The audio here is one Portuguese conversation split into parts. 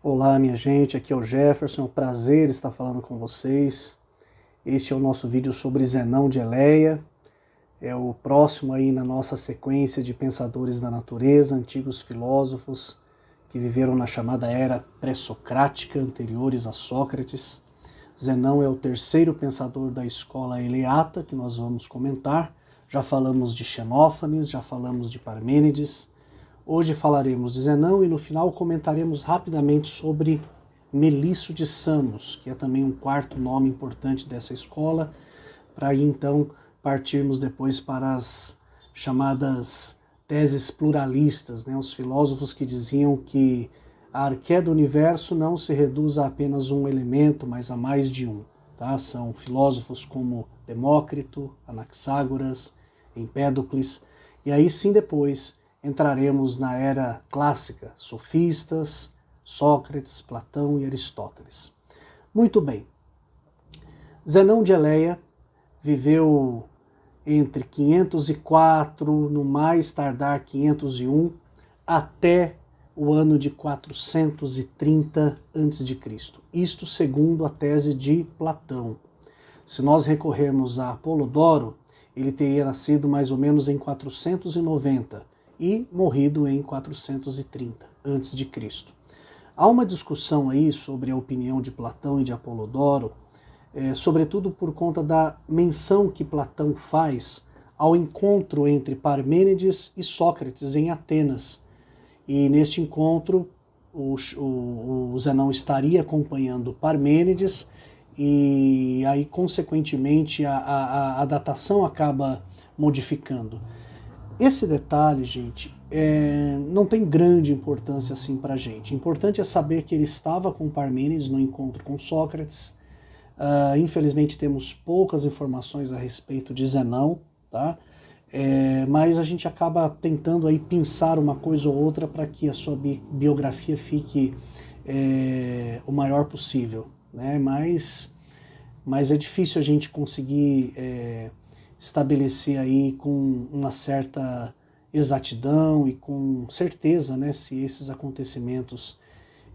Olá, minha gente, aqui é o Jefferson, é um prazer estar falando com vocês. Este é o nosso vídeo sobre Zenão de Eleia, é o próximo aí na nossa sequência de pensadores da natureza, antigos filósofos que viveram na chamada era pré-socrática, anteriores a Sócrates. Zenão é o terceiro pensador da escola eleata que nós vamos comentar. Já falamos de Xenófanes, já falamos de Parmênides. Hoje falaremos de Zenão e no final comentaremos rapidamente sobre Melisso de Samos, que é também um quarto nome importante dessa escola, para aí então partirmos depois para as chamadas teses pluralistas, né? Os filósofos que diziam que a arqué do universo não se reduz a apenas um elemento, mas a mais de um. Tá? São filósofos como Demócrito, Anaxágoras, Empédocles, e aí sim depois entraremos na era clássica, sofistas, Sócrates, Platão e Aristóteles. Muito bem, Zenão de Eleia viveu entre 504, no mais tardar 501, até o ano de 430 a.C. Isto segundo a tese de Platão. Se nós recorrermos a Apolodoro, ele teria nascido mais ou menos em 490 e morrido em 430 a.C. Há uma discussão aí sobre a opinião de Platão e de Apolodoro, sobretudo por conta da menção que Platão faz ao encontro entre Parmênides e Sócrates em Atenas. E neste encontro, o Zenão estaria acompanhando Parmênides, e aí, consequentemente, a datação acaba modificando. Esse detalhe, gente, não tem grande importância assim para a gente. Importante é saber que ele estava com Parmênides no encontro com Sócrates. Infelizmente temos poucas informações a respeito de Zenão, tá? Mas a gente acaba tentando aí pensar uma coisa ou outra para que a sua biografia fique o maior possível, né? Mas é difícil a gente conseguir estabelecer aí com uma certa exatidão e com certeza, né, se esses acontecimentos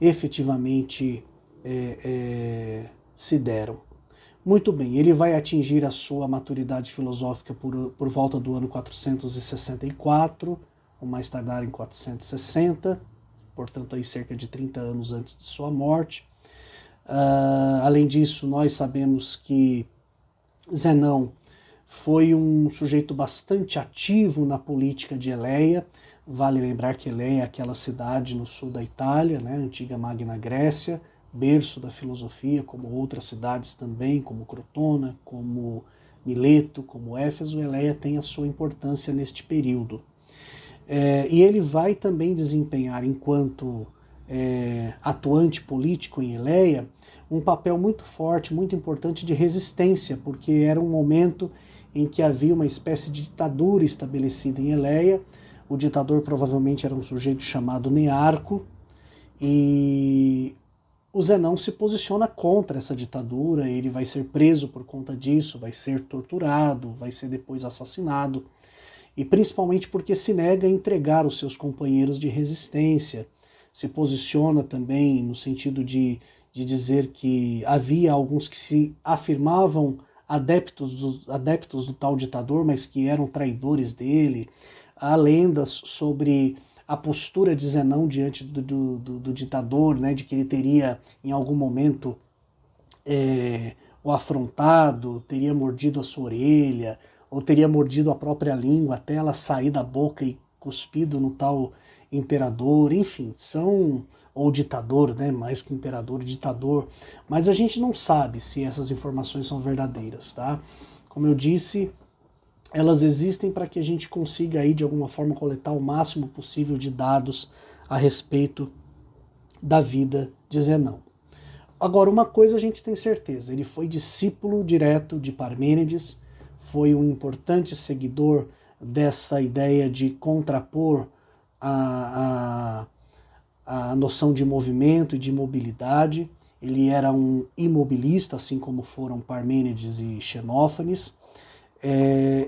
efetivamente se deram. Muito bem, ele vai atingir a sua maturidade filosófica por volta do ano 464, ou mais tardar em 460, portanto aí cerca de 30 anos antes de sua morte. Além disso, nós sabemos que Zenão foi um sujeito bastante ativo na política de Eleia. Vale lembrar que Eleia é aquela cidade no sul da Itália, né, antiga Magna Grécia, berço da filosofia, como outras cidades também, como Crotona, como Mileto, como Éfeso. Eleia tem a sua importância neste período. E ele vai também desempenhar, enquanto atuante político em Eleia, um papel muito forte, muito importante de resistência, porque era um momento em que havia uma espécie de ditadura estabelecida em Eleia. O ditador provavelmente era um sujeito chamado Nearco, e o Zenão se posiciona contra essa ditadura. Ele vai ser preso por conta disso, vai ser torturado, vai ser depois assassinado, e principalmente porque se nega a entregar os seus companheiros de resistência. Se posiciona também no sentido de dizer que havia alguns que se afirmavam adeptos do tal ditador, mas que eram traidores dele. Há lendas sobre a postura de Zenão diante do ditador, né, de que ele teria em algum momento o afrontado, teria mordido a sua orelha, ou teria mordido a própria língua até ela sair da boca e cuspido no tal imperador. Enfim, ou ditador, né, mais que imperador, ditador, mas a gente não sabe se essas informações são verdadeiras, tá? Como eu disse, elas existem para que a gente consiga aí de alguma forma coletar o máximo possível de dados a respeito da vida de Zenão. Agora, uma coisa a gente tem certeza, ele foi discípulo direto de Parmênides, foi um importante seguidor dessa ideia de contrapor a noção de movimento e de mobilidade. Ele era um imobilista, assim como foram Parmênides e Xenófanes.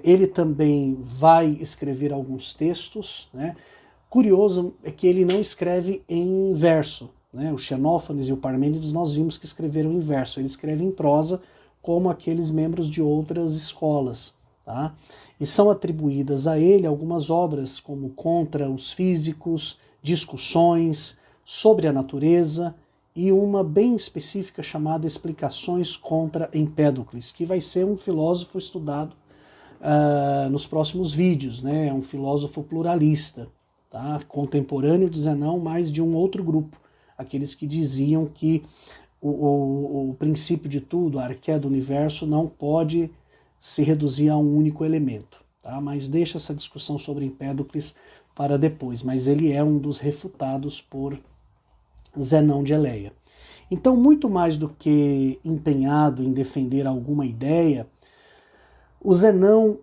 Ele também vai escrever alguns textos, né? Curioso é que ele não escreve em verso, né? O Xenófanes e o Parmênides nós vimos que escreveram em verso, ele escreve em prosa como aqueles membros de outras escolas. Tá? E são atribuídas a ele algumas obras como Contra os Físicos, Discussões sobre a Natureza e uma bem específica chamada Explicações contra Empédocles, que vai ser um filósofo estudado nos próximos vídeos, né? É um filósofo pluralista, tá? Contemporâneo de Zenão, mas de um outro grupo, aqueles que diziam que o princípio de tudo, a arqué do universo, não pode se reduzir a um único elemento, tá? Mas deixa essa discussão sobre Empédocles para depois, mas ele é um dos refutados por Zenão de Eleia. Então, muito mais do que empenhado em defender alguma ideia, o Zenão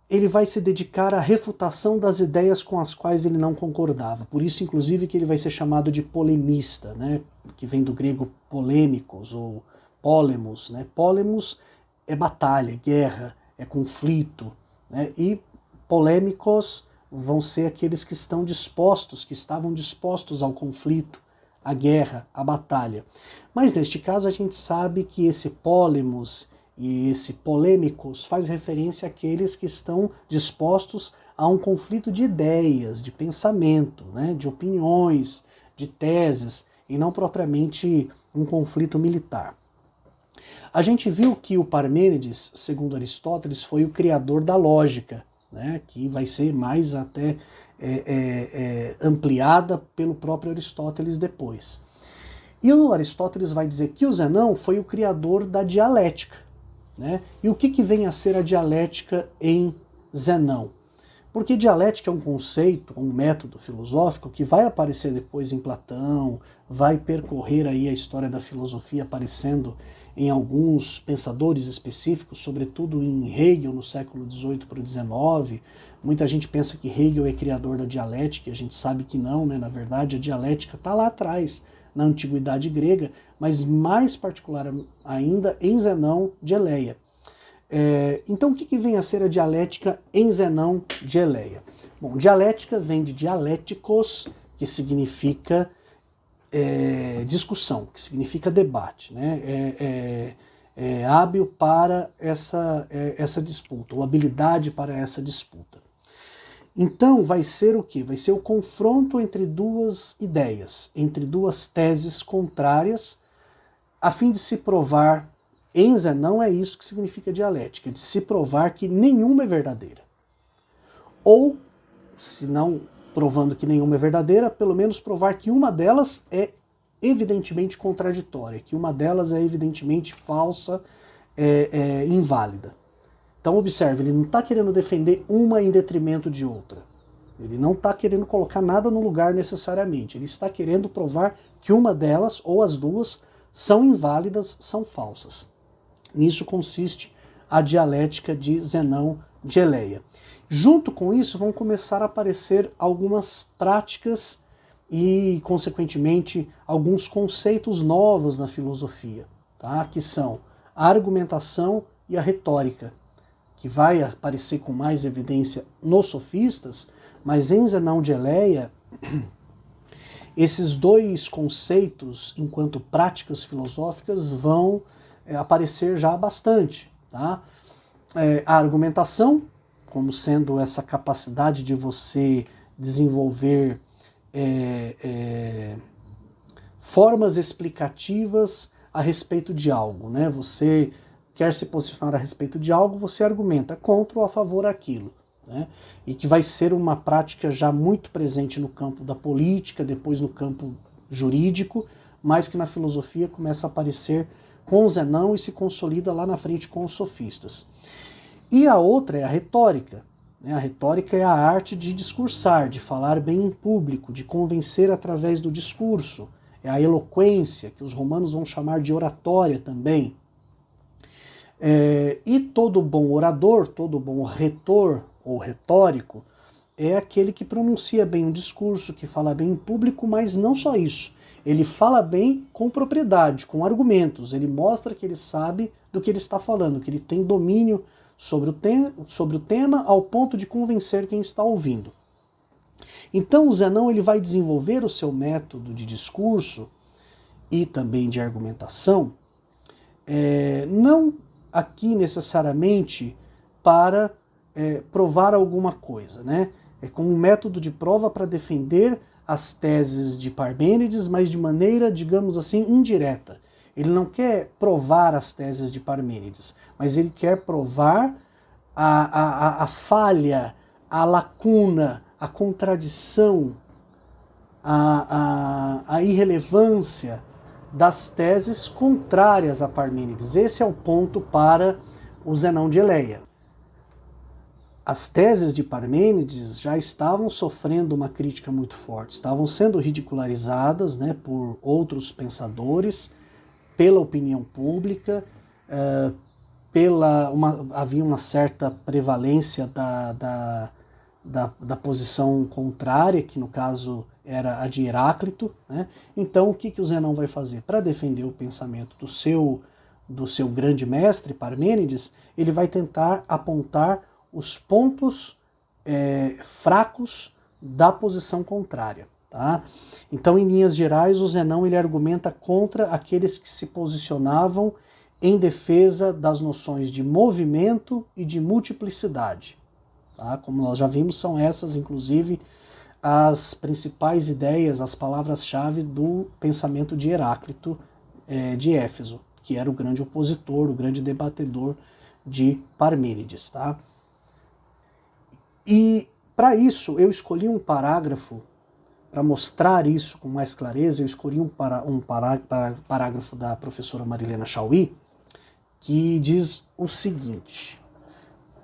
ele vai se dedicar à refutação das ideias com as quais ele não concordava. Por isso, inclusive, que ele vai ser chamado de polemista, né? Que vem do grego polêmicos ou polemos, né? Polemos é batalha, guerra, é conflito, né? E polêmicos vão ser aqueles que estão dispostos, que estavam dispostos ao conflito, à guerra, à batalha. Mas neste caso a gente sabe que esse polemos e esse polêmicos faz referência àqueles que estão dispostos a um conflito de ideias, de pensamento, né? De opiniões, de teses, e não propriamente um conflito militar. A gente viu que o Parmênides, segundo Aristóteles, foi o criador da lógica, né, que vai ser mais até ampliada pelo próprio Aristóteles depois. E o Aristóteles vai dizer que o Zenão foi o criador da dialética. Né? E o que vem a ser a dialética em Zenão? Porque dialética é um conceito, um método filosófico que vai aparecer depois em Platão, vai percorrer aí a história da filosofia aparecendo em alguns pensadores específicos, sobretudo em Hegel no século XVIII para o XIX. Muita gente pensa que Hegel é criador da dialética, e a gente sabe que não, né? Na verdade a dialética está lá atrás, na antiguidade grega, mas mais particular ainda em Zenão de Eleia. Então o que vem a ser a dialética em Zenão de Eleia? Bom, dialética vem de dialéticos, que significa discussão, que significa debate, né? Hábil para essa disputa, ou habilidade para essa disputa. Então vai ser o quê? Vai ser o confronto entre duas ideias, entre duas teses contrárias, a fim de se provar, em Zenão é isso que significa dialética, de se provar que nenhuma é verdadeira. Ou, se não provando que nenhuma é verdadeira, pelo menos provar que uma delas é evidentemente contraditória, que uma delas é evidentemente falsa, inválida. Então observe, ele não está querendo defender uma em detrimento de outra. Ele não está querendo colocar nada no lugar necessariamente. Ele está querendo provar que uma delas, ou as duas, são inválidas, são falsas. Nisso consiste a dialética de Zenão de Eleia. Junto com isso vão começar a aparecer algumas práticas e, consequentemente, alguns conceitos novos na filosofia, tá? Que são a argumentação e a retórica, que vai aparecer com mais evidência nos sofistas, mas em Zenão de Eleia, esses dois conceitos, enquanto práticas filosóficas, vão aparecer já bastante. Tá? A argumentação, como sendo essa capacidade de você desenvolver formas explicativas a respeito de algo, né? Você quer se posicionar a respeito de algo, você argumenta contra ou a favor daquilo, né? E que vai ser uma prática já muito presente no campo da política, depois no campo jurídico, mas que na filosofia começa a aparecer com Zenão e se consolida lá na frente com os sofistas. E a outra é a retórica. A retórica é a arte de discursar, de falar bem em público, de convencer através do discurso. É a eloquência, que os romanos vão chamar de oratória também. E todo bom orador, todo bom retor ou retórico, é aquele que pronuncia bem um discurso, que fala bem em público, mas não só isso. Ele fala bem com propriedade, com argumentos. Ele mostra que ele sabe do que ele está falando, que ele tem domínio sobre o tema ao ponto de convencer quem está ouvindo. Então o Zenão ele vai desenvolver o seu método de discurso e também de argumentação, não aqui necessariamente para provar alguma coisa, né? É como um método de prova para defender as teses de Parmênides, mas de maneira, digamos assim, indireta. Ele não quer provar as teses de Parmênides, mas ele quer provar a falha, a lacuna, a contradição, a irrelevância das teses contrárias a Parmênides. Esse é o ponto para o Zenão de Eleia. As teses de Parmênides já estavam sofrendo uma crítica muito forte, estavam sendo ridicularizadas, né, por outros pensadores, pela opinião pública, havia uma certa prevalência da posição contrária, que no caso era a de Heráclito, né? Então o que o Zenão vai fazer? Para defender o pensamento do seu grande mestre, Parmênides, ele vai tentar apontar os pontos fracos da posição contrária. Tá? Então, em linhas gerais, o Zenão ele argumenta contra aqueles que se posicionavam em defesa das noções de movimento e de multiplicidade. Tá? Como nós já vimos, são essas, inclusive, as principais ideias, as palavras-chave do pensamento de Heráclito de Éfeso, que era o grande opositor, o grande debatedor de Parmênides. Tá? E, para isso, eu escolhi um parágrafo. Para mostrar isso com mais clareza, eu escolhi um parágrafo da professora Marilena Chauí, que diz o seguinte: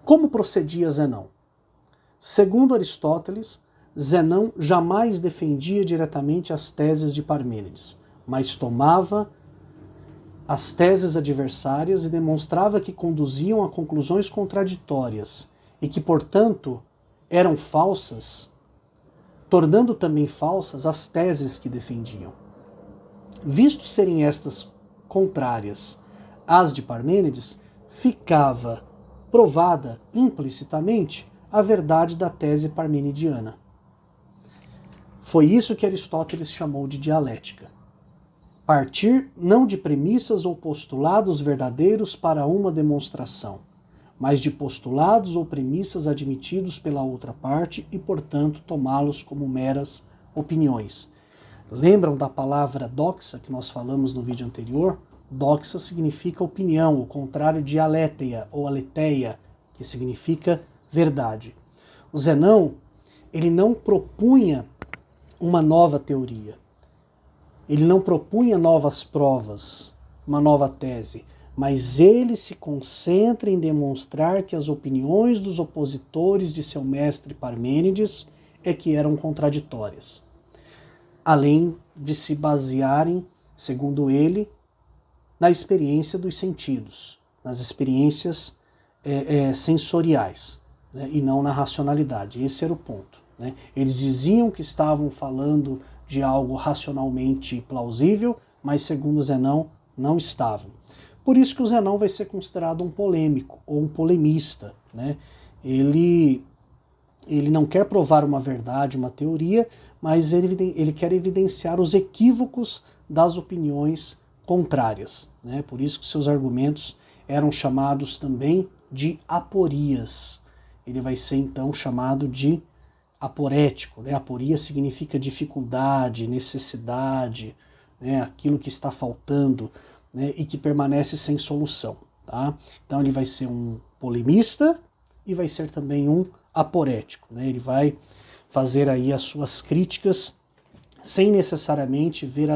como procedia Zenão? Segundo Aristóteles, Zenão jamais defendia diretamente as teses de Parmênides, mas tomava as teses adversárias e demonstrava que conduziam a conclusões contraditórias e que, portanto, eram falsas, tornando também falsas as teses que defendiam. Visto serem estas contrárias às de Parmênides, ficava provada implicitamente a verdade da tese parmenidiana. Foi isso que Aristóteles chamou de dialética. Partir não de premissas ou postulados verdadeiros para uma demonstração, mas de postulados ou premissas admitidos pela outra parte e, portanto, tomá-los como meras opiniões. Lembram da palavra doxa que nós falamos no vídeo anterior? Doxa significa opinião, o contrário de aletheia ou aletheia, que significa verdade. O Zenão, ele não propunha uma nova teoria. Ele não propunha novas provas, uma nova tese, mas ele se concentra em demonstrar que as opiniões dos opositores de seu mestre Parmênides é que eram contraditórias, além de se basearem, segundo ele, na experiência dos sentidos, nas experiências sensoriais, né, e não na racionalidade. Esse era o ponto. Né? Eles diziam que estavam falando de algo racionalmente plausível, mas segundo Zenão, não estavam. Por isso que o Zenão vai ser considerado um polêmico ou um polemista. Né? Ele não quer provar uma verdade, uma teoria, mas ele quer evidenciar os equívocos das opiniões contrárias. Né? Por isso que seus argumentos eram chamados também de aporias. Ele vai ser então chamado de aporético. Né? Aporia significa dificuldade, necessidade, né? Aquilo que está faltando, né? E que permanece sem solução. Tá? Então ele vai ser um polemista e vai ser também um aporético. Né? Ele vai fazer aí as suas críticas sem necessariamente ver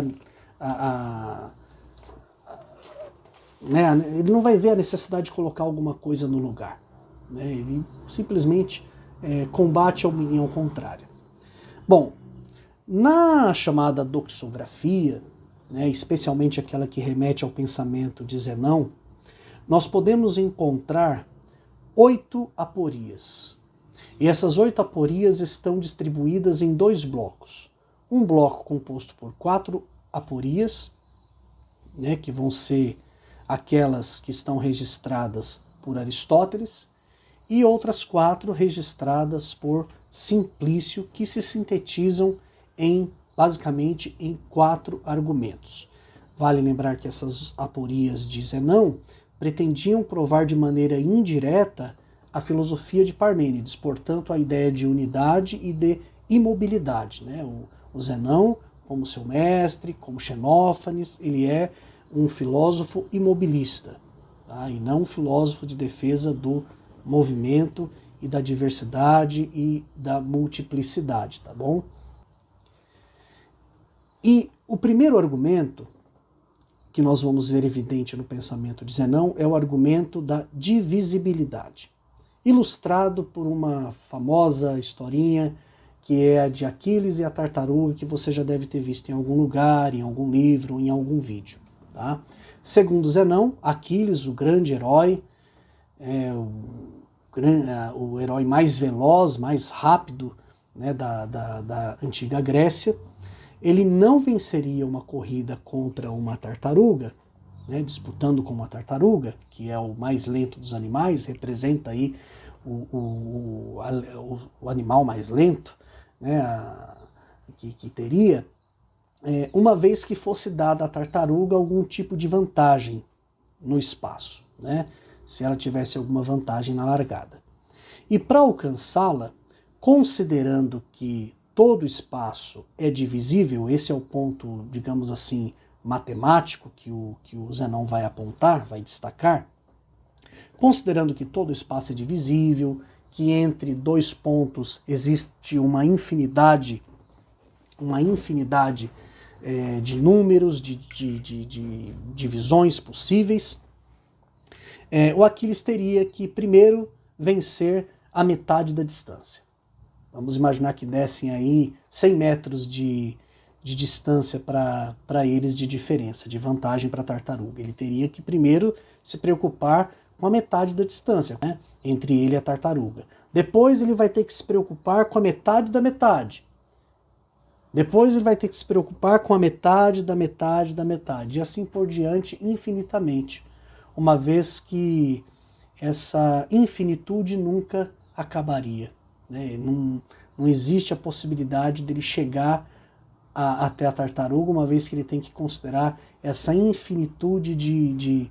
né? Ele não vai ver a necessidade de colocar alguma coisa no lugar. Né? Ele simplesmente combate a opinião contrária. Bom, na chamada doxografia, né, especialmente aquela que remete ao pensamento de Zenão, nós podemos encontrar 8 aporias. E essas 8 aporias estão distribuídas em 2 blocos. Um bloco composto por 4 aporias, né, que vão ser aquelas que estão registradas por Aristóteles, e outras 4 registradas por Simplício, que se sintetizam basicamente em 4 argumentos. Vale lembrar que essas aporias de Zenão pretendiam provar de maneira indireta a filosofia de Parmênides, portanto a ideia de unidade e de imobilidade. Né? O Zenão, como seu mestre, como Xenófanes, ele é um filósofo imobilista, tá? E não um filósofo de defesa do movimento e da diversidade e da multiplicidade, tá bom? E o primeiro argumento que nós vamos ver evidente no pensamento de Zenão é o argumento da divisibilidade, ilustrado por uma famosa historinha que é a de Aquiles e a tartaruga, que você já deve ter visto em algum lugar, em algum livro, em algum vídeo. Tá? Segundo Zenão, Aquiles, o grande herói, o herói mais veloz, mais rápido, né, da antiga Grécia, ele não venceria uma corrida contra uma tartaruga, né, disputando com uma tartaruga, que é o mais lento dos animais, representa aí o animal mais lento, né, que teria, uma vez que fosse dada à tartaruga algum tipo de vantagem no espaço, né, se ela tivesse alguma vantagem na largada. E para alcançá-la, considerando que todo o espaço é divisível, esse é o ponto, digamos assim, matemático que o Zenão vai apontar, vai destacar, considerando que todo o espaço é divisível, que entre dois pontos existe uma infinidade de números, de divisões possíveis, o Aquiles teria que primeiro vencer a metade da distância. Vamos imaginar que dessem aí 100 metros de distância para eles de diferença, de vantagem para a tartaruga. Ele teria que primeiro se preocupar com a metade da distância, né, entre ele e a tartaruga. Depois ele vai ter que se preocupar com a metade da metade. Depois ele vai ter que se preocupar com a metade da metade da metade. E assim por diante infinitamente. Uma vez que essa infinitude nunca acabaria. Né? Não existe a possibilidade dele chegar até a tartaruga, uma vez que ele tem que considerar essa infinitude de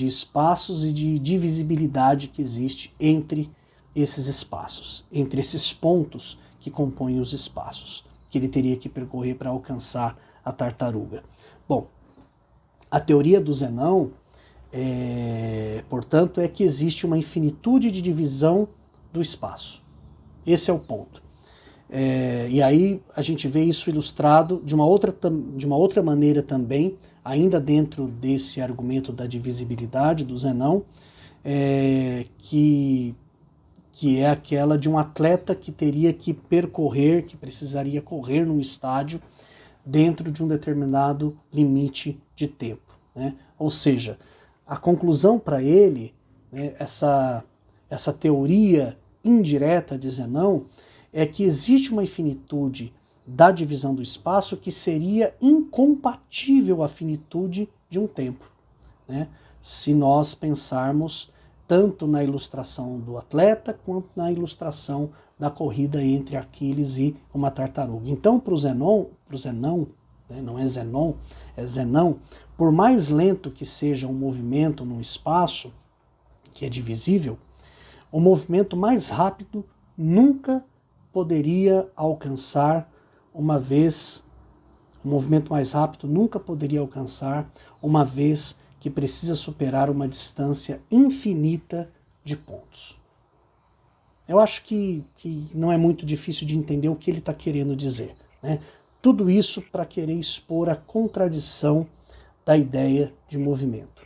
espaços e de divisibilidade que existe entre esses espaços, entre esses pontos que compõem os espaços, que ele teria que percorrer para alcançar a tartaruga. Bom, a teoria do Zenão, portanto, é que existe uma infinitude de divisão do espaço. Esse é o ponto. E aí a gente vê isso ilustrado de uma outra maneira também, ainda dentro desse argumento da divisibilidade do Zenão, que é aquela de um atleta que teria que percorrer, que precisaria correr num estádio dentro de um determinado limite de tempo. Né? Ou seja, a conclusão para ele, né, essa teoria indireta de Zenão, é que existe uma infinitude da divisão do espaço que seria incompatível à finitude de um tempo, né? Se nós pensarmos tanto na ilustração do atleta quanto na ilustração da corrida entre Aquiles e uma tartaruga. Então, para o Zenão, né, não é Zenon, é Zenão, por mais lento que seja um movimento num espaço que é divisível, o movimento mais rápido nunca poderia alcançar uma vez que precisa superar uma distância infinita de pontos. Eu acho que não é muito difícil de entender o que ele está querendo dizer, né? Tudo isso para querer expor a contradição da ideia de movimento.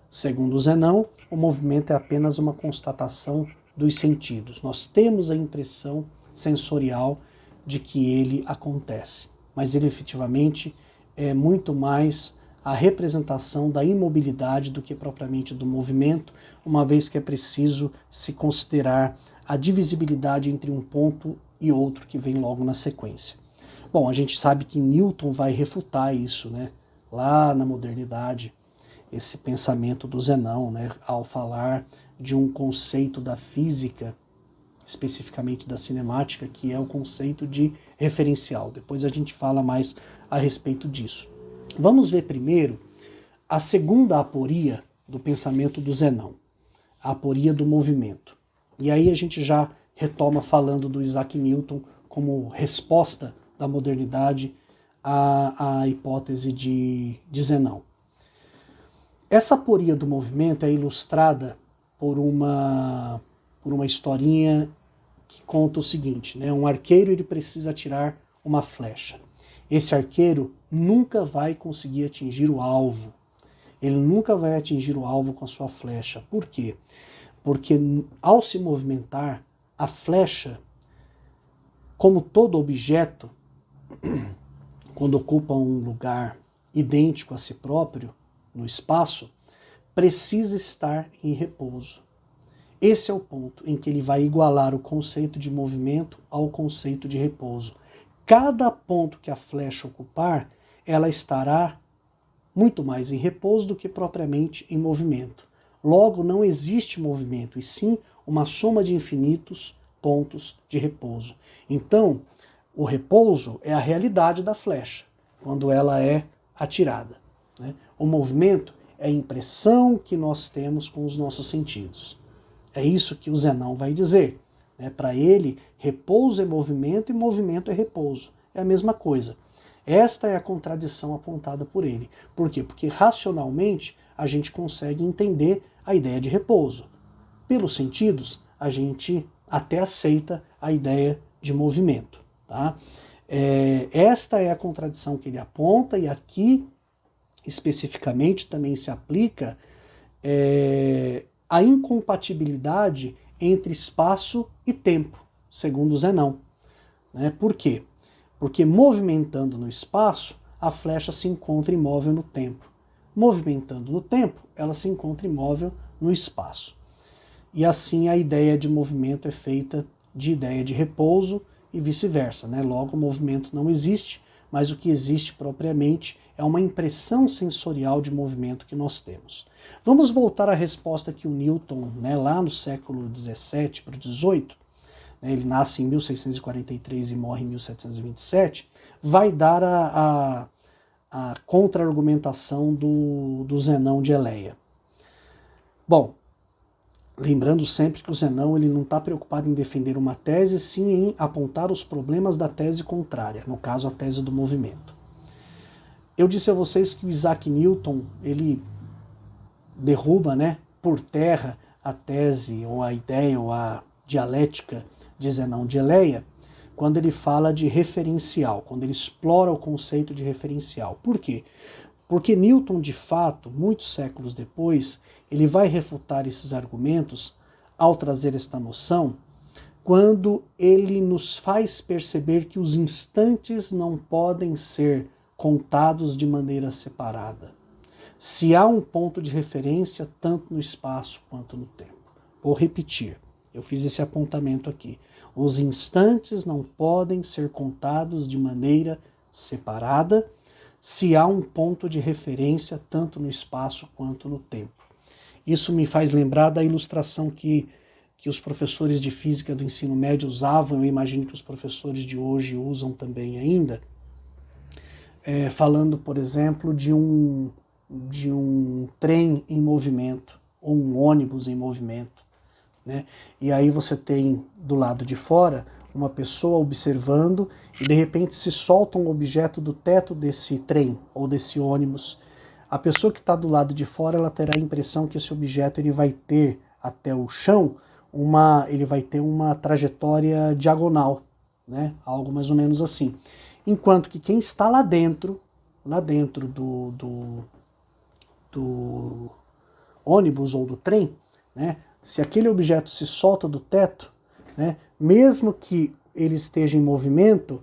Segundo Zenão, o movimento é apenas uma constatação dos sentidos. Nós temos a impressão sensorial de que ele acontece, mas ele efetivamente é muito mais a representação da imobilidade do que propriamente do movimento, uma vez que é preciso se considerar a divisibilidade entre um ponto e outro que vem logo na sequência. Bom, a gente sabe que Newton vai refutar isso, né? Lá na modernidade, esse pensamento do Zenão, né? Ao falar de um conceito da física, especificamente da cinemática, que é o conceito de referencial. Depois a gente fala mais a respeito disso. Vamos ver primeiro a segunda aporia do pensamento do Zenão, a aporia do movimento. E aí a gente já retoma falando do Isaac Newton como resposta da modernidade à hipótese de Zenão. Essa aporia do movimento é ilustrada por uma historinha que conta o seguinte, né? Um arqueiro ele precisa atirar uma flecha. Esse arqueiro nunca vai conseguir atingir o alvo. Ele nunca vai atingir o alvo com a sua flecha. Por quê? Porque ao se movimentar, a flecha, como todo objeto, quando ocupa um lugar idêntico a si próprio no espaço, precisa estar em repouso. Esse é o ponto em que ele vai igualar o conceito de movimento ao conceito de repouso. Cada ponto que a flecha ocupar, ela estará muito mais em repouso do que propriamente em movimento. Logo, não existe movimento, e sim uma soma de infinitos pontos de repouso. Então, o repouso é a realidade da flecha, quando ela é atirada, né? O movimento é a impressão que nós temos com os nossos sentidos. É isso que o Zenão vai dizer. Para ele, repouso é movimento e movimento é repouso. É a mesma coisa. Esta é a contradição apontada por ele. Por quê? Porque racionalmente a gente consegue entender a ideia de repouso. Pelos sentidos, a gente até aceita a ideia de movimento. Tá? Esta é a contradição que ele aponta, e aqui especificamente também se aplica a incompatibilidade entre espaço e tempo, segundo Zenão. Por quê? Porque movimentando no espaço, a flecha se encontra imóvel no tempo. Movimentando no tempo, ela se encontra imóvel no espaço. E assim a ideia de movimento é feita de ideia de repouso e vice-versa. Logo, o movimento não existe, mas o que existe propriamente é uma impressão sensorial de movimento que nós temos. Vamos voltar à resposta que o Newton, lá no século XVII para o XVIII, ele nasce em 1643 e morre em 1727, vai dar a contra-argumentação do Zenão de Eleia. Bom, lembrando sempre que o Zenão ele não está preocupado em defender uma tese, sim em apontar os problemas da tese contrária, no caso a tese do movimento. Eu disse a vocês que o Isaac Newton ele derruba por terra a tese, ou a ideia, ou a dialética de Zenão de Eleia, quando ele fala de referencial, quando ele explora o conceito de referencial. Por quê? Porque Newton, de fato, muitos séculos depois, ele vai refutar esses argumentos ao trazer esta noção, quando ele nos faz perceber que os instantes não podem ser contados de maneira separada. Se há um ponto de referência tanto no espaço quanto no tempo. Vou repetir, eu fiz esse apontamento aqui. Os instantes não podem ser contados de maneira separada se há um ponto de referência tanto no espaço quanto no tempo. Isso me faz lembrar da ilustração que os professores de física do ensino médio usavam, eu imagino que os professores de hoje usam também ainda, falando, por exemplo, de um trem em movimento, ou um ônibus em movimento. E aí você tem do lado de fora uma pessoa observando e de repente se solta um objeto do teto desse trem ou desse ônibus. A pessoa que está do lado de fora ela terá a impressão que esse objeto ele vai ter até o chão ele vai ter uma trajetória diagonal, algo mais ou menos assim. Enquanto que quem está lá dentro do ônibus ou do trem, se aquele objeto se solta do teto, mesmo que ele esteja em movimento,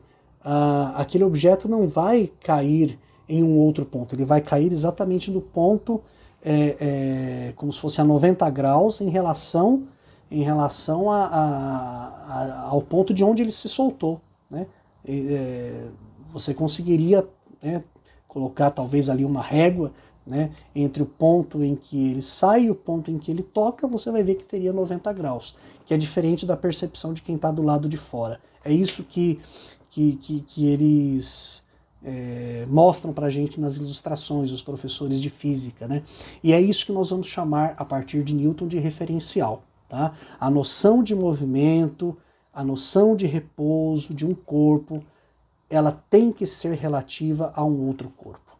aquele objeto não vai cair em um outro ponto, ele vai cair exatamente no ponto, como se fosse a 90 graus em relação ao ponto de onde ele se soltou. Você conseguiria colocar talvez ali uma régua entre o ponto em que ele sai e o ponto em que ele toca, você vai ver que teria 90 graus, que é diferente da percepção de quem está do lado de fora. É isso que eles mostram para a gente nas ilustrações, os professores de física, né? E é isso que nós vamos chamar, a partir de Newton, de referencial. Tá? A noção de movimento, a noção de repouso de um corpo, ela tem que ser relativa a um outro corpo.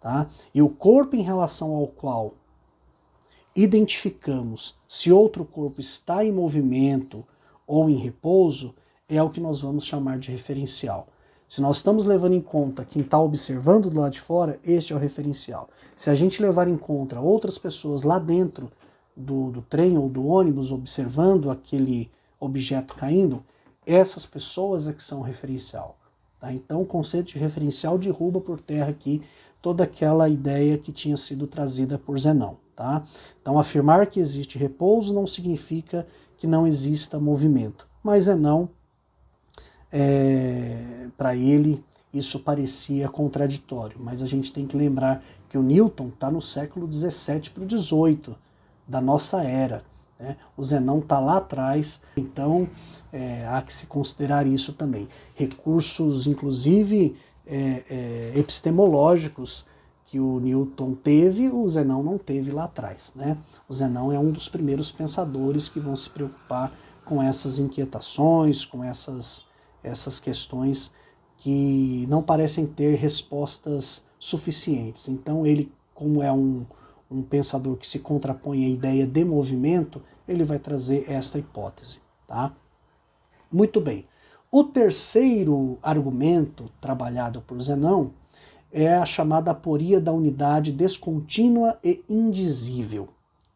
Tá? E o corpo em relação ao qual identificamos se outro corpo está em movimento ou em repouso, é o que nós vamos chamar de referencial. Se nós estamos levando em conta quem está observando do lado de fora, este é o referencial. Se a gente levar em conta outras pessoas lá dentro do trem ou do ônibus observando aquele objeto caindo, essas pessoas é que são referencial. Tá? Então o conceito de referencial derruba por terra aqui toda aquela ideia que tinha sido trazida por Zenão. Tá? Então afirmar que existe repouso não significa que não exista movimento. Mas Zenão, para ele, isso parecia contraditório. Mas a gente tem que lembrar que o Newton está no século XVII para o XVIII, da nossa era. Né? O Zenão está lá atrás, então há que se considerar isso também. Recursos, inclusive, epistemológicos que o Newton teve, o Zenão não teve lá atrás. Né? O Zenão é um dos primeiros pensadores que vão se preocupar com essas inquietações, com essas questões que não parecem ter respostas suficientes. Então ele, como é um pensador que se contrapõe à ideia de movimento, ele vai trazer essa hipótese. Tá? Muito bem. O terceiro argumento trabalhado por Zenão é a chamada aporia da unidade descontínua e indizível,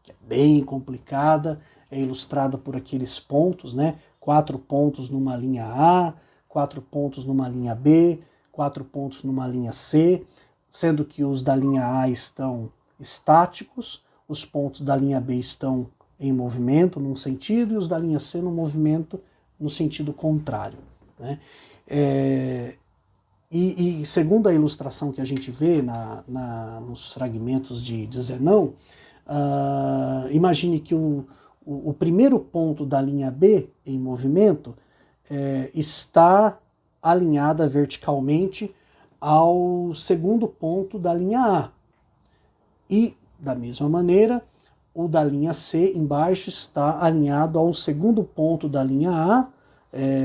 que é bem complicada, é ilustrada por aqueles pontos, né? 4 pontos numa linha A, 4 pontos numa linha B, 4 pontos numa linha C, sendo que os da linha A estão estáticos, os pontos da linha B estão em movimento num sentido e os da linha C no movimento no sentido contrário. Né? E segundo a ilustração que a gente vê nos fragmentos de Zenão, imagine que o primeiro ponto da linha B em movimento está alinhada verticalmente ao segundo ponto da linha A. E, da mesma maneira, o da linha C embaixo está alinhado ao segundo ponto da linha A,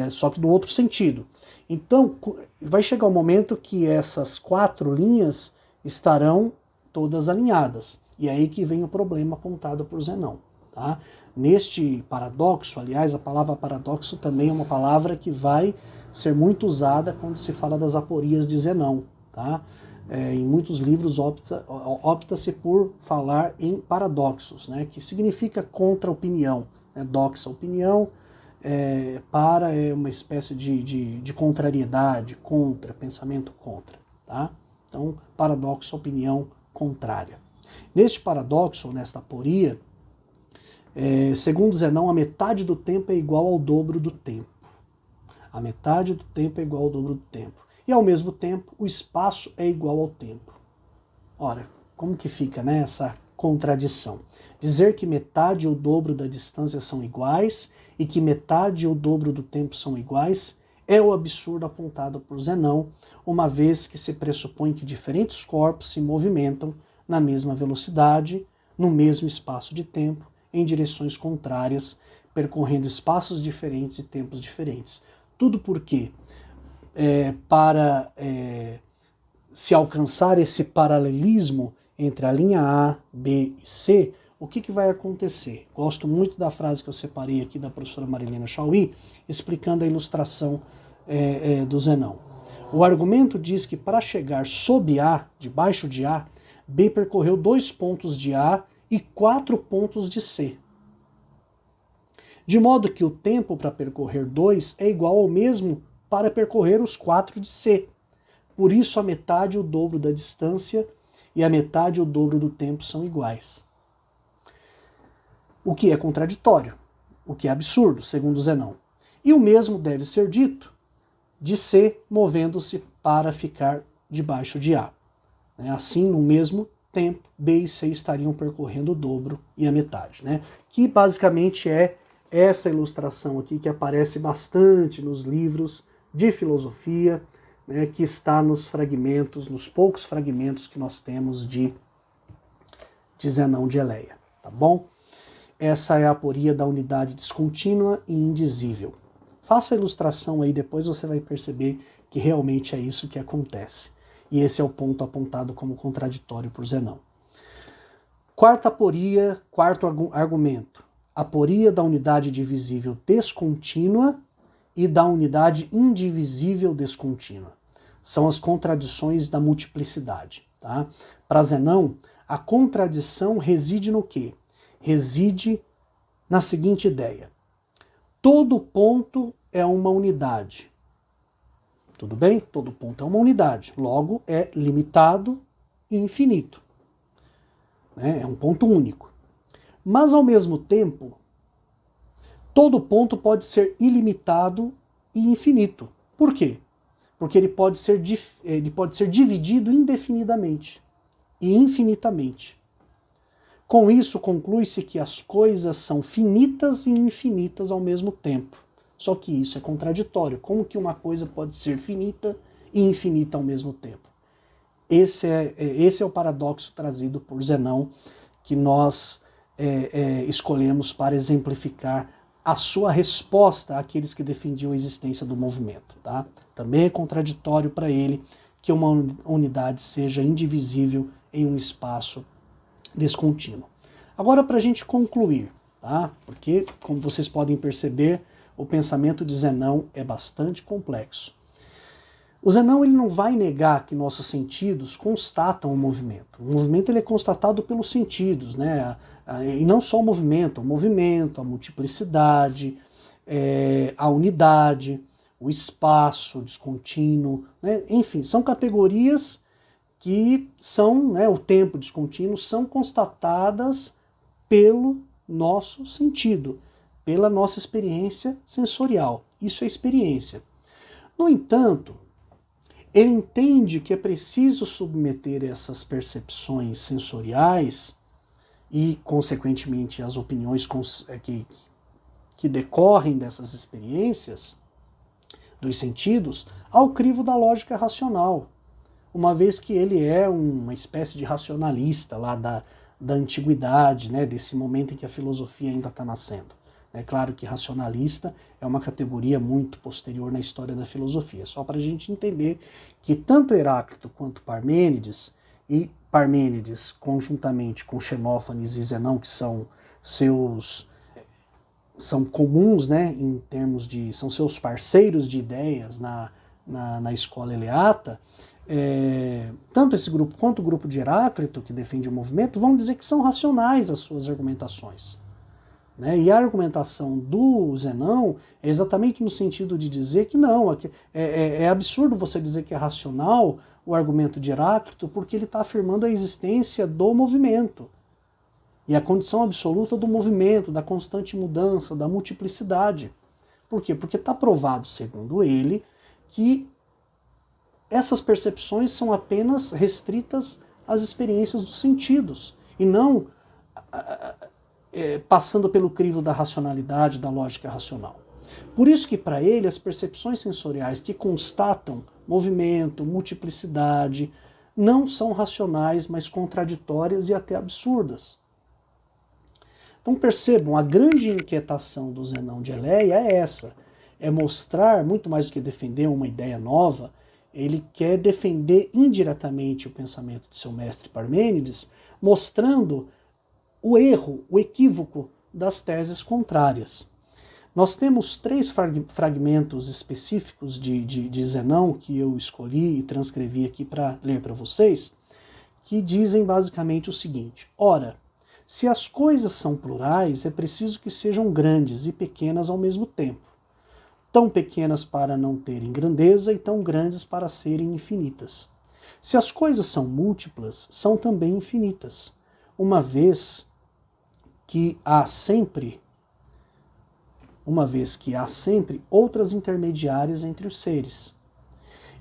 só que no outro sentido. Então, vai chegar um momento que essas 4 linhas estarão todas alinhadas. E é aí que vem o problema apontado por Zenão. Tá? Neste paradoxo, aliás, a palavra paradoxo também é uma palavra que vai ser muito usada quando se fala das aporias de Zenão. Tá? Em muitos livros opta-se por falar em paradoxos, né? Que significa contra-opinião. Né? Doxa, opinião, para é uma espécie de contrariedade, contra, pensamento contra. Tá? Então, paradoxo, opinião contrária. Neste paradoxo, ou nesta aporia, segundo Zenão, a metade do tempo é igual ao dobro do tempo. A metade do tempo é igual ao dobro do tempo. E, ao mesmo tempo, o espaço é igual ao tempo. Ora, como que fica, né, essa contradição? Dizer que metade ou o dobro da distância são iguais e que metade ou o dobro do tempo são iguais é o absurdo apontado por Zenão, uma vez que se pressupõe que diferentes corpos se movimentam na mesma velocidade, no mesmo espaço de tempo, em direções contrárias, percorrendo espaços diferentes e tempos diferentes. Tudo porque, para se alcançar esse paralelismo entre a linha A, B e C, o que vai acontecer? Gosto muito da frase que eu separei aqui da professora Marilena Chauí, explicando a ilustração do Zenão. O argumento diz que para chegar sob A, debaixo de A, B percorreu 2 pontos de A e 4 pontos de C. De modo que o tempo para percorrer 2 é igual ao mesmo para percorrer os 4 de C. Por isso a metade e o dobro da distância e a metade e o dobro do tempo são iguais. O que é contraditório, o que é absurdo, segundo Zenão. E o mesmo deve ser dito de C movendo-se para ficar debaixo de A. Assim, no mesmo tempo, B e C estariam percorrendo o dobro e a metade. Que basicamente é essa ilustração aqui que aparece bastante nos livros de filosofia, né, que está nos fragmentos, nos poucos fragmentos que nós temos de Zenão de Eleia, tá bom? Essa é a aporia da unidade descontínua e indizível. Faça a ilustração aí, depois você vai perceber que realmente é isso que acontece. E esse é o ponto apontado como contraditório por Zenão. Quarta aporia, quarto argumento. Aporia da unidade divisível descontínua e da unidade indivisível descontínua. São as contradições da multiplicidade. Tá? Para Zenão, a contradição reside no quê? Reside na seguinte ideia. Todo ponto é uma unidade. Tudo bem? Todo ponto é uma unidade. Logo, é limitado e infinito. É um ponto único. Mas, ao mesmo tempo, todo ponto pode ser ilimitado e infinito. Por quê? Porque ele pode ser dividido indefinidamente e infinitamente. Com isso, conclui-se que as coisas são finitas e infinitas ao mesmo tempo. Só que isso é contraditório. Como que uma coisa pode ser finita e infinita ao mesmo tempo? Esse é o paradoxo trazido por Zenão, que nós escolhemos para exemplificar a sua resposta àqueles que defendiam a existência do movimento. Tá? Também é contraditório para ele que uma unidade seja indivisível em um espaço descontínuo. Agora, para a gente concluir, tá? Porque, como vocês podem perceber, o pensamento de Zenão é bastante complexo. O Zenão ele não vai negar que nossos sentidos constatam o movimento. O movimento ele é constatado pelos sentidos, né? E não só o movimento, a multiplicidade, a unidade, o espaço descontínuo, né? Enfim, são categorias que são, né, o tempo descontínuo, são constatadas pelo nosso sentido, pela nossa experiência sensorial. Isso é experiência. No entanto, ele entende que é preciso submeter essas percepções sensoriais e, consequentemente, as opiniões que decorrem dessas experiências dos sentidos ao crivo da lógica racional, uma vez que ele é uma espécie de racionalista lá da antiguidade, né, desse momento em que a filosofia ainda está nascendo. É claro que racionalista é uma categoria muito posterior na história da filosofia, só para a gente entender que tanto Heráclito quanto Parmênides, e Parmênides conjuntamente com Xenófanes e Zenão, que são comuns, né, em termos de, são seus parceiros de ideias na escola eleata, tanto esse grupo quanto o grupo de Heráclito, que defende o movimento, vão dizer que são racionais as suas argumentações. Né? E a argumentação do Zenão é exatamente no sentido de dizer que não, é absurdo você dizer que é racional o argumento de Heráclito, porque ele está afirmando a existência do movimento. E a condição absoluta do movimento, da constante mudança, da multiplicidade. Por quê? Porque está provado, segundo ele, que essas percepções são apenas restritas às experiências dos sentidos, e não passando pelo crivo da racionalidade, da lógica racional. Por isso que para ele as percepções sensoriais que constatam movimento, multiplicidade, não são racionais, mas contraditórias e até absurdas. Então percebam, a grande inquietação do Zenão de Eleia é essa, é mostrar, muito mais do que defender uma ideia nova, ele quer defender indiretamente o pensamento de seu mestre Parmênides, mostrando o erro, o equívoco das teses contrárias. Nós temos 3 fragmentos específicos de Zenão que eu escolhi e transcrevi aqui para ler para vocês, que dizem basicamente o seguinte: ora, se as coisas são plurais, é preciso que sejam grandes e pequenas ao mesmo tempo. Tão pequenas para não terem grandeza e tão grandes para serem infinitas. Se as coisas são múltiplas, são também infinitas, uma vez que há sempre outras intermediárias entre os seres.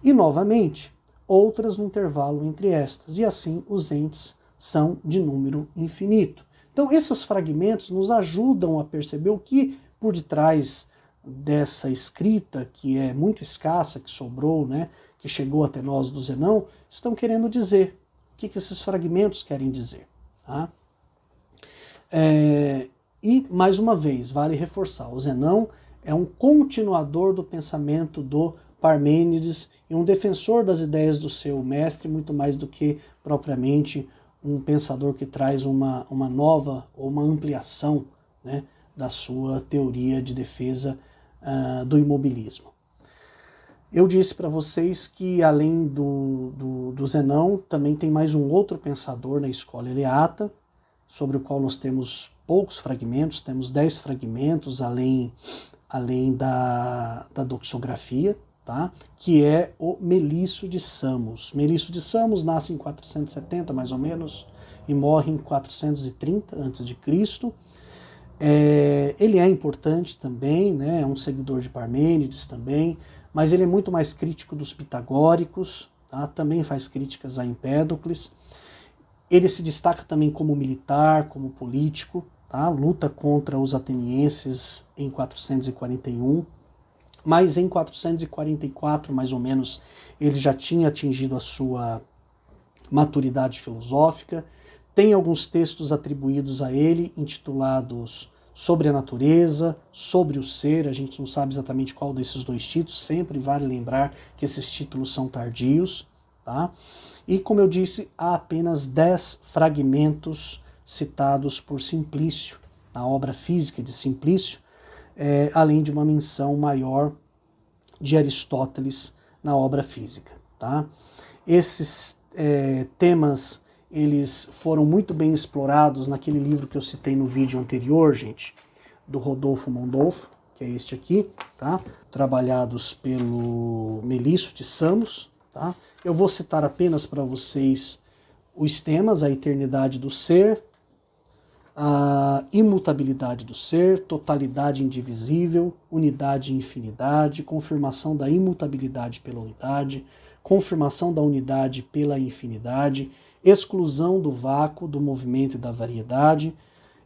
E, novamente, outras no intervalo entre estas, e assim os entes são de número infinito. Então, esses fragmentos nos ajudam a perceber o que por detrás dessa escrita, que é muito escassa, que sobrou, né, que chegou até nós do Zenão estão querendo dizer, o que esses fragmentos querem dizer. Tá? E, mais uma vez, vale reforçar, o Zenão é um continuador do pensamento do Parmênides e um defensor das ideias do seu mestre, muito mais do que propriamente um pensador que traz uma nova ou uma ampliação, né, da sua teoria de defesa do imobilismo. Eu disse para vocês que além do Zenão, também tem mais um outro pensador na escola eleata, sobre o qual nós temos poucos fragmentos, temos 10 fragmentos, além da doxografia, tá? Que é o Melício de Samos. Melício de Samos nasce em 470, mais ou menos, e morre em 430 a.C. Ele é importante também, né? É um seguidor de Parmênides também, mas ele é muito mais crítico dos pitagóricos, tá? Também faz críticas a Empédocles. Ele se destaca também como militar, como político, tá? Luta contra os atenienses em 441, mas em 444, mais ou menos, ele já tinha atingido a sua maturidade filosófica. Tem alguns textos atribuídos a ele, intitulados Sobre a Natureza, Sobre o Ser. A gente não sabe exatamente qual desses dois títulos, sempre vale lembrar que esses títulos são tardios. Tá? E, como eu disse, há apenas 10 fragmentos citados por Simplício, na obra Física de Simplício, além de uma menção maior de Aristóteles na obra Física. Tá? Esses temas eles foram muito bem explorados naquele livro que eu citei no vídeo anterior, gente, do Rodolfo Mondolfo, que é este aqui, tá? Trabalhados pelo Melício de Samos. Tá? Eu vou citar apenas para vocês os temas: a eternidade do ser, a imutabilidade do ser, totalidade indivisível, unidade e infinidade, confirmação da imutabilidade pela unidade, confirmação da unidade pela infinidade, exclusão do vácuo, do movimento e da variedade,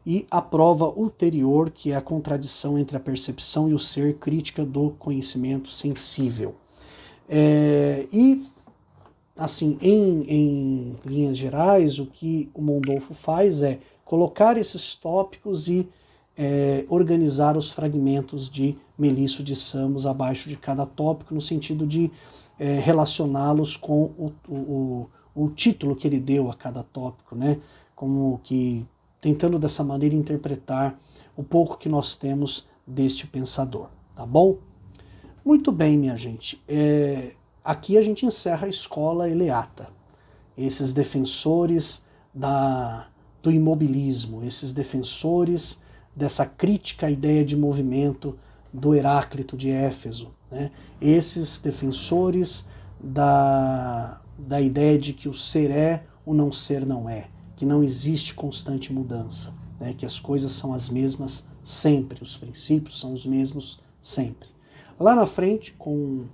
e a prova ulterior, que é a contradição entre a percepção e o ser, crítica do conhecimento sensível. E, assim, em linhas gerais, o que o Mondolfo faz é colocar esses tópicos e organizar os fragmentos de Melício de Samos abaixo de cada tópico, no sentido de relacioná-los com o título que ele deu a cada tópico, né? Como que tentando dessa maneira interpretar o pouco que nós temos deste pensador, tá bom? Muito bem, minha gente. Aqui a gente encerra a escola eleata. Esses defensores do imobilismo, esses defensores dessa crítica à ideia de movimento do Heráclito de Éfeso, né? Esses defensores da ideia de que o ser é, o não ser não é, que não existe constante mudança, né? Que as coisas são as mesmas sempre, os princípios são os mesmos sempre. Lá na frente, com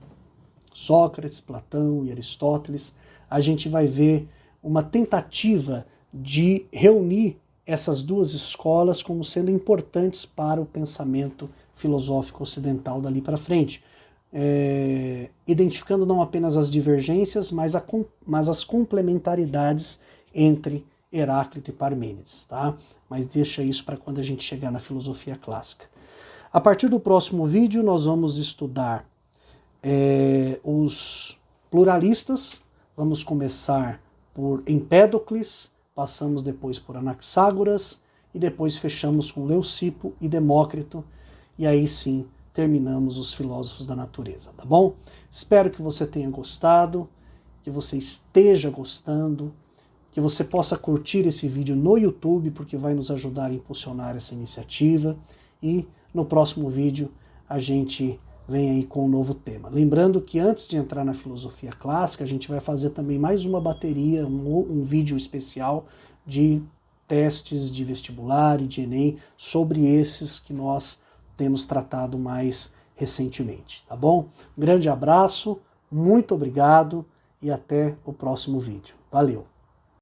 Sócrates, Platão e Aristóteles, a gente vai ver uma tentativa de reunir essas duas escolas como sendo importantes para o pensamento filosófico ocidental dali para frente, identificando não apenas as divergências, mas as complementaridades entre Heráclito e Parmênides, tá? Mas deixa isso para quando a gente chegar na filosofia clássica. A partir do próximo vídeo nós vamos estudar os pluralistas. Vamos começar por Empédocles, passamos depois por Anaxágoras e depois fechamos com Leucipo e Demócrito, e aí sim terminamos os filósofos da natureza, tá bom? Espero que você tenha gostado, que você esteja gostando, que você possa curtir esse vídeo no YouTube, porque vai nos ajudar a impulsionar essa iniciativa, e no próximo vídeo a gente vem aí com um novo tema. Lembrando que antes de entrar na filosofia clássica, a gente vai fazer também mais uma bateria, um vídeo especial de testes de vestibular e de Enem sobre esses que nós temos tratado mais recentemente, tá bom? Um grande abraço, muito obrigado e até o próximo vídeo. Valeu!